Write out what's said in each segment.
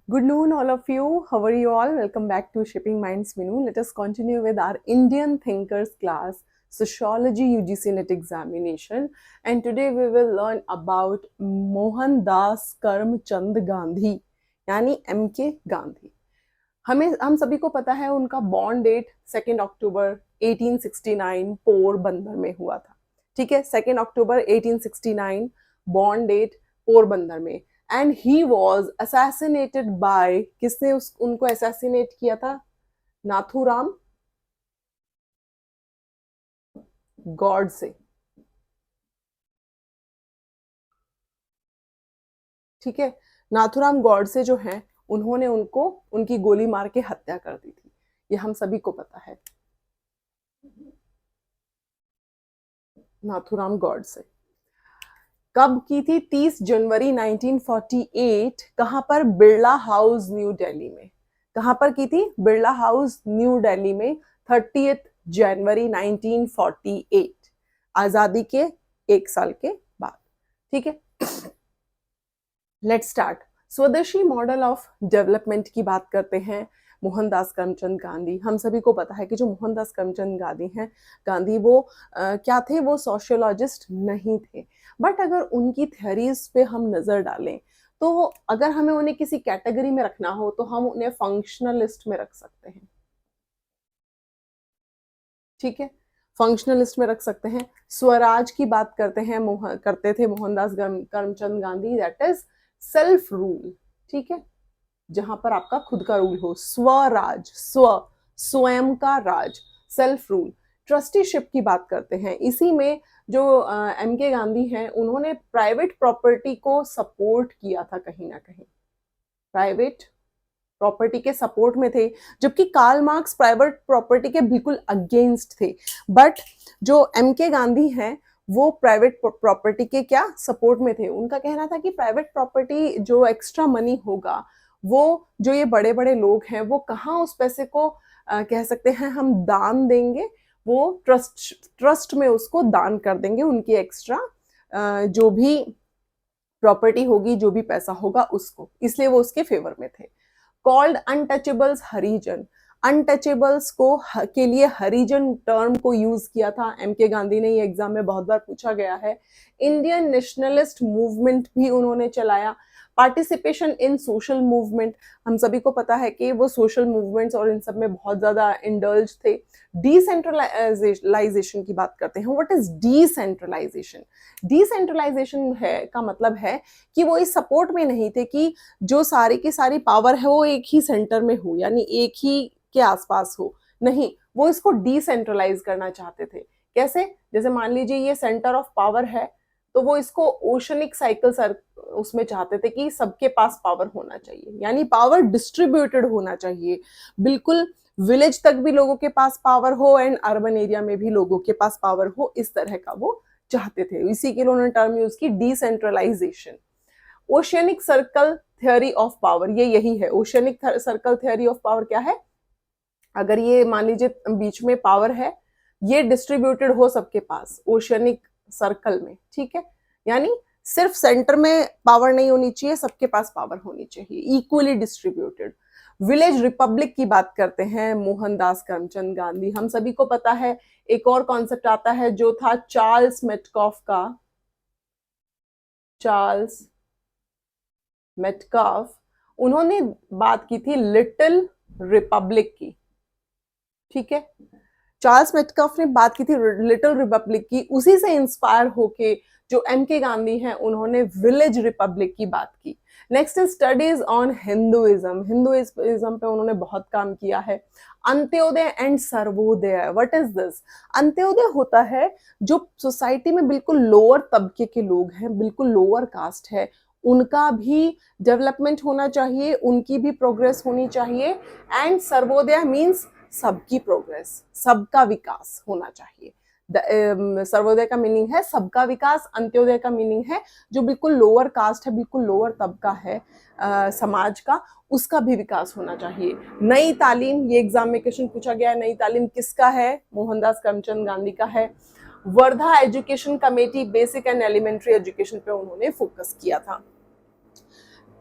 Good noon, all of you. How are you all? Welcome back to Shaping Minds Minu. Let us continue with our Indian Thinkers class, Sociology UGC NET examination. And today we will learn about Mohandas Karamchand Gandhi, यानी MK Gandhi. हम सभी को पता है उनका born date 2 अक्टूबर 1869 पोरबंदर में हुआ था. ठीक है, 2 अक्टूबर 1869 बॉर्न डेट पोरबंदर में. And he was assassinated bye, किसने उनको असैसिनेट किया था? नाथूराम गॉडसे. ठीक है, नाथूराम गॉडसे जो हैं उन्होंने उनकी गोली मार के हत्या कर दी थी. ये हम सभी को पता है. नाथूराम गॉडसे कब की थी? 30 जनवरी 1948. कहां पर? बिरला हाउस न्यू दिल्ली में. कहां पर की थी? बिरला हाउस न्यू दिल्ली में 30 जनवरी 1948, आजादी के 1 साल के बाद. ठीक है, लेट्स स्टार्ट. स्वदेशी मॉडल ऑफ डेवलपमेंट की बात करते हैं. मोहनदास करमचंद गांधी, हम सभी को पता है कि जो मोहनदास करमचंद गांधी हैं, गांधी वो क्या थे? वो सोशियोलॉजिस्ट नहीं थे. बट अगर उनकी थ्योरीज पे हम नजर डालें तो अगर हमें उन्हें किसी कैटेगरी में रखना हो तो हम उन्हें फंक्शनलिस्ट में रख सकते हैं. ठीक है, फंक्शनलिस्ट में रख सकते हैं. स्वराज की बात करते हैं, करते थे Mohandas Karamchand Gandhi, that is self rule. ठीक है, जहां पर आपका खुद का रूल हो. स्वराज, स्वयं का राज, सेल्फ रूल. ट्रस्टीशिप की बात करते हैं. इसी में जो MK गांधी हैं उन्होंने प्राइवेट प्रॉपर्टी को सपोर्ट किया था कहीं ना कहीं. प्राइवेट प्रॉपर्टी के सपोर्ट में थे, जबकि कार्ल मार्क्स प्राइवेट प्रॉपर्टी के बिल्कुल अगेंस्ट थे. बट जो MK गांधी हैं वो प्राइवेट प्रॉपर्टी के क्या सपोर्ट में थे. उनका कहना था कि प्राइवेट प्रॉपर्टी जो एक्स्ट्रा मनी होगा वो जो ये बड़े बड़े लोग हैं वो कहाँ उस पैसे को कह सकते हैं हम दान देंगे, वो ट्रस्ट में उसको दान कर देंगे. उनकी एक्स्ट्रा जो भी प्रॉपर्टी होगी, जो भी पैसा होगा उसको, इसलिए वो उसके फेवर में थे. कॉल्ड अनटचेबल्स हरिजन. अनटचेबल्स को के लिए हरिजन टर्म को यूज किया था MK गांधी ने. ये एग्जाम में बहुत बार पूछा गया है. इंडियन नेशनलिस्ट मूवमेंट भी उन्होंने चलाया. पार्टिसिपेशन इन सोशल मूवमेंट, हम सभी को पता है कि वो सोशल मूवमेंट्स और इन सब में बहुत ज्यादा इंडल्ज थे. डिसेंट्रलाइजेशन की बात करते हैं. What is decentralisation? डिसेंट्रलाइजेशन है का मतलब है कि वो इस सपोर्ट में नहीं थे कि जो सारी की सारी पावर है वो एक ही सेंटर में हो, यानी एक ही के आसपास हो. नहीं, वो इसको डिसेंट्रलाइज करना चाहते थे. कैसे? जैसे मान लीजिए ये सेंटर ऑफ पावर है तो वो इसको ओशनिक साइकिल उसमें चाहते थे कि सबके पास पावर होना चाहिए, यानी पावर डिस्ट्रीब्यूटेड होना चाहिए. बिल्कुल विलेज तक भी लोगों के पास पावर हो एंड अर्बन एरिया में भी लोगों के पास पावर हो, इस तरह का वो चाहते थे. इसी के लिए उन्होंने टर्म यूज की decentralisation. Oceanic circle theory of power, ये यही है. Oceanic circle theory of power क्या है? अगर ये मान लीजिए बीच में पावर है, ये डिस्ट्रीब्यूटेड हो सबके पास ओशियनिक सर्कल में. ठीक है, यानी सिर्फ सेंटर में पावर नहीं होनी चाहिए, सबके पास पावर होनी चाहिए, इक्वली डिस्ट्रीब्यूटेड. विलेज रिपब्लिक की बात करते हैं मोहनदास करमचंद गांधी. हम सभी को पता है एक और कॉन्सेप्ट आता है जो था चार्ल्स मेटकॉफ का. चार्ल्स मेटकॉफ, उन्होंने बात की थी लिटिल रिपब्लिक की. ठीक है, चार्ल्स मेटकॉफ ने बात की थी लिटिल रिपब्लिक की. उसी से इंस्पायर होके जो MK गांधी हैं उन्होंने विलेज रिपब्लिक की बात की. Next is studies on Hinduism. Hinduism पे उन्होंने बहुत काम किया है. Antyodaya and Sarvodaya, what is this? Antyodaya होता है जो सोसाइटी में बिल्कुल लोअर तबके के लोग हैं, बिल्कुल लोअर कास्ट है, उनका भी डेवलपमेंट होना चाहिए, उनकी भी प्रोग्रेस होनी चाहिए. एंड सर्वोदय मीन्स सबकी प्रोग्रेस, सबका विकास होना चाहिए. सर्वोदय का मीनिंग है सबका विकास. अंत्योदय का मीनिंग है जो बिल्कुल लोअर कास्ट है, बिल्कुल लोअर तबका है समाज का, उसका भी विकास होना चाहिए. नई तालीम, ये एग्जाम में क्वेश्चन पूछा गया है. नई तालीम किसका है? मोहनदास करमचंद गांधी का है. Wardha education committee basic and elementary education पे उन्होंने फोकस किया था.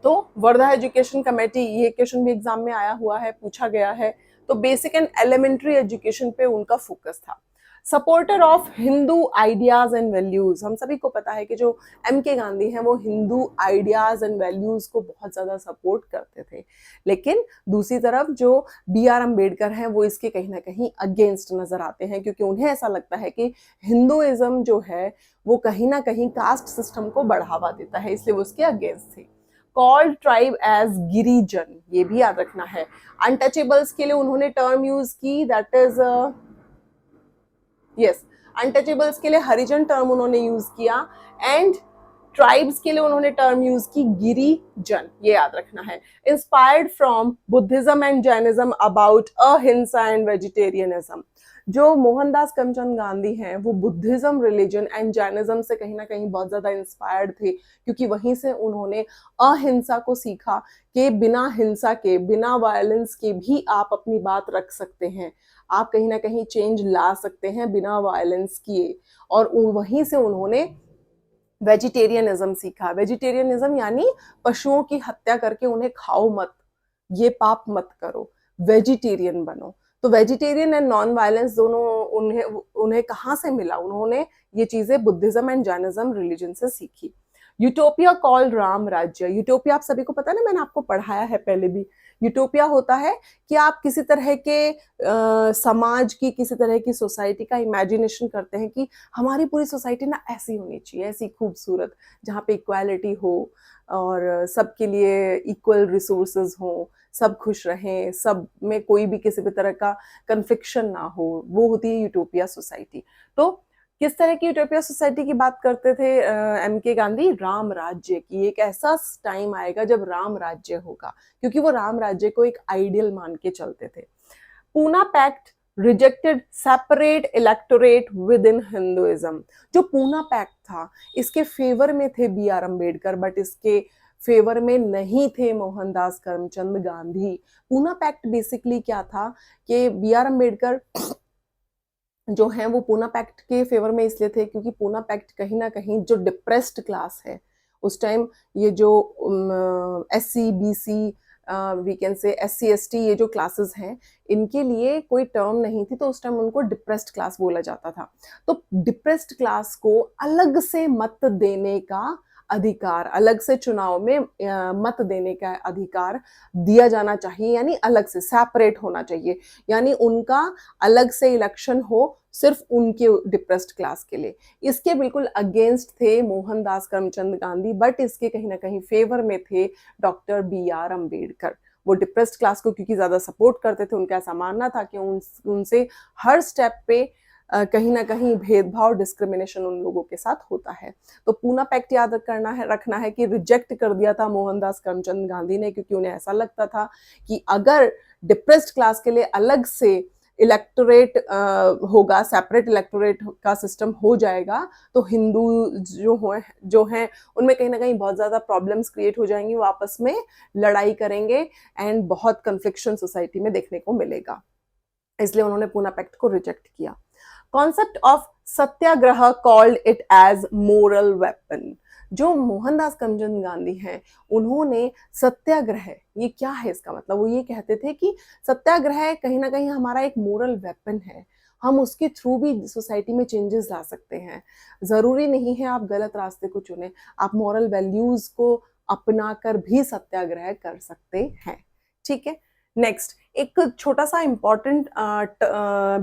तो वर्धा एजुकेशन कमेटी, ये क्वेश्चन भी एग्जाम में आया हुआ है, पूछा गया है। तो बेसिक एंड एलिमेंट्री एजुकेशन पे उनका फोकस था। Supporter of Hindu ideas and values, हम सभी को पता है कि जो M.K. गांधी हैं वो हिंदू आइडियाज एंड वैल्यूज को बहुत ज्यादा सपोर्ट करते थे, लेकिन दूसरी तरफ जो B.R. अम्बेडकर हैं वो इसके कहीं ना कहीं अगेंस्ट नजर आते हैं, क्योंकि उन्हें ऐसा लगता है कि हिंदुइज्म जो है वो कहीं ना कहीं कास्ट सिस्टम को बढ़ावा देता है, इसलिए वो उसके अगेंस्ट थे। कॉल्ड ट्राइब एज गिरिजन, ये भी याद रखना है। अनटचेबल्स के लिए उन्होंने टर्म यूज की, दैट इज यस, अनटचेबल्स के लिए हरिजन टर्म उन्होंने यूज किया, एंड ट्राइब्स के लिए उन्होंने टर्म यूज की गिरिजन, ये याद रखना है। Inspired from Buddhism and Jainism about अहिंसा एंड वेजिटेरियनिज्म, जो मोहनदास करमचंद गांधी हैं वो बुद्धिज्म रिलीजन एंड जैनिज्म से कहीं ना कहीं बहुत ज्यादा इंस्पायर्ड थे, क्योंकि वहीं से उन्होंने अहिंसा को सीखा कि बिना हिंसा के, बिना वायलेंस के भी आप अपनी बात रख सकते हैं, आप कहीं ना कहीं चेंज ला सकते हैं बिना वायलेंस किए। और वहीं से उन्होंने वेजिटेरियनिज्म सीखा। वेजिटेरियनिज्म यानी पशुओं की हत्या करके उन्हें खाओ मत, ये पाप मत करो, वेजिटेरियन बनो। तो वेजिटेरियन एंड नॉन वायलेंस दोनों उन्हें उन्हें कहाँ से मिला? उन्होंने ये चीजें बुद्धिज्म एंड जैनिज्म रिलीजन से सीखी। यूटोपिया कॉल्ड राम राज्य, यूटोपिया आप सभी को पता है ना, मैंने आपको पढ़ाया है पहले भी। यूटोपिया होता है कि आप किसी तरह के समाज की, किसी तरह की सोसाइटी का इमेजिनेशन करते हैं कि हमारी पूरी सोसाइटी ना ऐसी होनी चाहिए, ऐसी खूबसूरत, जहाँ पे इक्वालिटी हो और सबके लिए इक्वल रिसोर्सेज हो, सब खुश रहें, सब में कोई भी किसी भी तरह का कन्फ्लिक्शन ना हो, वो होती है यूटोपिया सोसाइटी। तो किस तरह की यूटोपिया सोसाइटी की बात करते थे M.K. गांधी? राम राज्य की। एक ऐसा टाइम आएगा जब राम राज्य होगा, क्योंकि वो राम राज्य को एक आइडियल मान के चलते थे। Poona pact rejected separate electorate within Hinduism, जो पूना पैक्ट था इसके फेवर में थे B.R. अम्बेडकर, बट इसके फेवर में नहीं थे मोहनदास करमचंद गांधी। पूना पैक्ट बेसिकली क्या था कि B.R. अम्बेडकर जो हैं वो पूना पैक्ट के फेवर में इसलिए थे क्योंकि पूना पैक्ट कहीं ना कहीं जो डिप्रेस्ड क्लास है उस टाइम, ये जो SC BC, we can say SC ST, ये जो क्लासेस हैं इनके लिए कोई टर्म नहीं थी, तो उस टाइम उनको डिप्रेस्ड क्लास बोला जाता था। तो डिप्रेस्ड क्लास को अलग से मत देने का अधिकार, अलग से चुनाव में मत देने का अधिकार दिया जाना चाहिए, यानी अलग से सेपरेट होना चाहिए, यानी उनका अलग से इलेक्शन हो सिर्फ उनके डिप्रेस्ड क्लास के लिए। इसके बिल्कुल अगेंस्ट थे मोहनदास करमचंद गांधी, बट इसके कहीं ना कहीं फेवर में थे डॉक्टर B.R. अम्बेडकर। वो डिप्रेस्ड क्लास को क्योंकि ज्यादा सपोर्ट करते थे, उनका ऐसा मानना था कि उनसे हर स्टेप पे कहीं ना कहीं भेदभाव, डिस्क्रिमिनेशन उन लोगों के साथ होता है। तो पूना पैक्ट याद रखना है कि रिजेक्ट कर दिया था मोहनदास करमचंद गांधी ने, क्योंकि उन्हें ऐसा लगता था कि अगर डिप्रेस्ड क्लास के लिए अलग से इलेक्टोरेट होगा, सेपरेट इलेक्टोरेट का सिस्टम हो जाएगा, तो हिंदू जो हैं उनमें कहीं ना कहीं बहुत ज्यादा प्रॉब्लम्स क्रिएट हो जाएंगी, वो आपस में लड़ाई करेंगे एंड बहुत कन्फ्लिक्शन सोसाइटी में देखने को मिलेगा। इसलिए उन्होंने पूना पैक्ट को रिजेक्ट किया। Concept of satyagraha called it as moral weapon, जो मोहनदास करमचंद गांधी हैं उन्होंने सत्याग्रह, ये क्या है इसका मतलब, वो ये कहते थे कि सत्याग्रह कहीं ना कहीं हमारा एक मोरल वेपन है, हम उसके थ्रू भी सोसाइटी में चेंजेस ला सकते हैं। जरूरी नहीं है आप गलत रास्ते को चुने, आप मॉरल वैल्यूज को अपना कर भी सत्याग्रह कर सकते हैं। ठीक है, नेक्स्ट एक छोटा सा इंपॉर्टेंट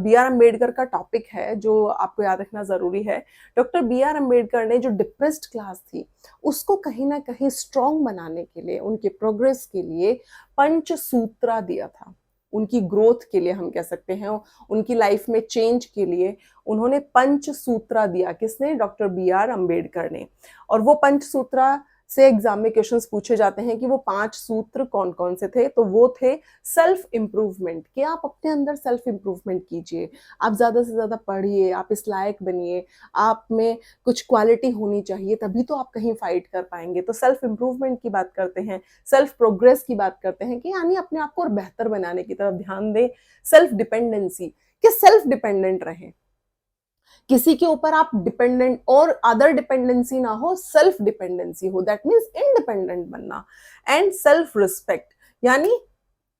B.R. अम्बेडकर का टॉपिक है जो आपको याद रखना जरूरी है। Doctor B.R. अम्बेडकर ने जो डिप्रेस्ड क्लास थी उसको कहीं ना कहीं स्ट्रॉन्ग बनाने के लिए, उनके प्रोग्रेस के लिए पंचसूत्रा दिया था, उनकी ग्रोथ के लिए हम कह सकते हैं, उनकी लाइफ में चेंज के लिए उन्होंने पंचसूत्रा दिया। किसने? Doctor B.R. अम्बेडकर ने। और वो पंचसूत्रा से एग्जाम में क्वेश्चंस पूछे जाते हैं कि वो 5 सूत्र कौन कौन से थे, तो वो थे सेल्फ इंप्रूवमेंट, कि आप अपने अंदर सेल्फ इंप्रूवमेंट कीजिए, आप ज्यादा से ज्यादा पढ़िए, आप इस लायक बनिए, आप में कुछ क्वालिटी होनी चाहिए, तभी तो आप कहीं फाइट कर पाएंगे। तो सेल्फ इंप्रूवमेंट की बात करते हैं, सेल्फ प्रोग्रेस की बात करते हैं, कि यानी अपने आप को और बेहतर बनाने की तरफ ध्यान दें। सेल्फ डिपेंडेंसी, कि सेल्फ डिपेंडेंट रहें, किसी के ऊपर आप डिपेंडेंट और अदर डिपेंडेंसी ना हो, सेल्फ डिपेंडेंसी हो, दैट मीन्स इंडिपेंडेंट बनना। एंड सेल्फ रिस्पेक्ट, यानी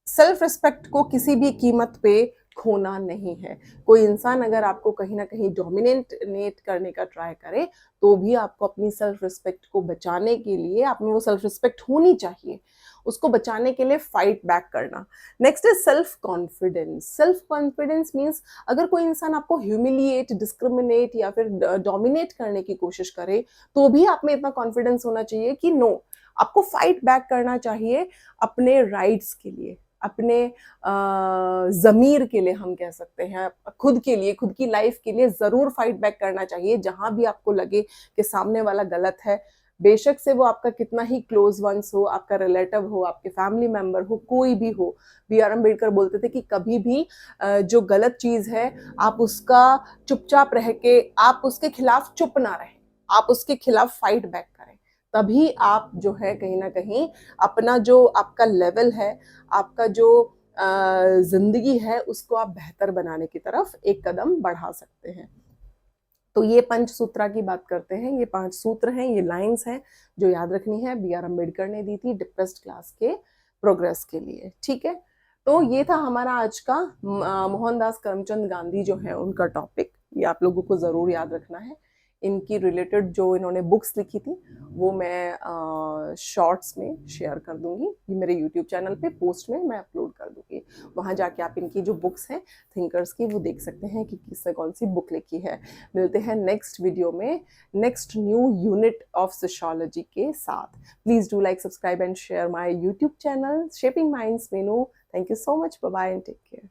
सेल्फ रिस्पेक्ट को किसी भी कीमत पे खोना नहीं है। कोई इंसान अगर आपको कहीं ना कहीं डोमिनेट करने का ट्राई करे तो भी आपको अपनी सेल्फ रिस्पेक्ट को बचाने के लिए, आप में वो सेल्फ रिस्पेक्ट होनी चाहिए, उसको बचाने के लिए फाइट बैक करना। Next is self confidence. Self confidence means अगर कोई इंसान आपको ह्यूमिलिएट, डिस्क्रिमिनेट या फिर डोमिनेट करने की कोशिश करे तो भी आप में इतना कॉन्फिडेंस होना चाहिए कि नो, आपको फाइट बैक करना चाहिए अपने राइट्स के लिए, अपने ज़मीर के लिए, हम कह सकते हैं खुद के लिए, खुद की लाइफ के लिए ज़रूर फाइट बैक करना चाहिए। जहां भी आपको लगे कि सामने वाला गलत है, बेशक से वो आपका कितना ही क्लोज वंस हो, आपका रिलेटिव हो, आपके फैमिली मेंबर हो, कोई भी हो। बी आर अम्बेडकर बोलते थे कि कभी भी जो गलत चीज़ है आप उसका चुपचाप रह के, आप उसके खिलाफ चुप ना रहें, आप उसके खिलाफ फाइट बैक करें। तभी आप जो है कहीं ना कहीं अपना जो आपका लेवल है, आपका जो जिंदगी है, उसको आप बेहतर बनाने की तरफ एक कदम बढ़ा सकते हैं। तो ये पंचसूत्रा की बात करते हैं, ये 5 सूत्र हैं, ये लाइंस हैं जो याद रखनी है, बी आर अम्बेडकर ने दी थी डिप्रेस्ड क्लास के प्रोग्रेस के लिए। ठीक है, तो ये था हमारा आज का मोहनदास करमचंद गांधी जो है उनका टॉपिक, ये आप लोगों को जरूर याद रखना है। इनकी रिलेटेड जो इन्होंने बुक्स लिखी थी वो मैं शॉर्ट्स में शेयर कर दूंगी, ये मेरे यूट्यूब चैनल पे पोस्ट में मैं अपलोड कर दूंगी। वहाँ जाके आप इनकी जो बुक्स हैं थिंकर्स की, वो देख सकते हैं कि किसने कौन सी बुक लिखी है। मिलते हैं नेक्स्ट वीडियो में next new unit of sociology के साथ। Please do like, subscribe and share my YouTube channel shaping minds menu. Thank you so much, bye bye and take care.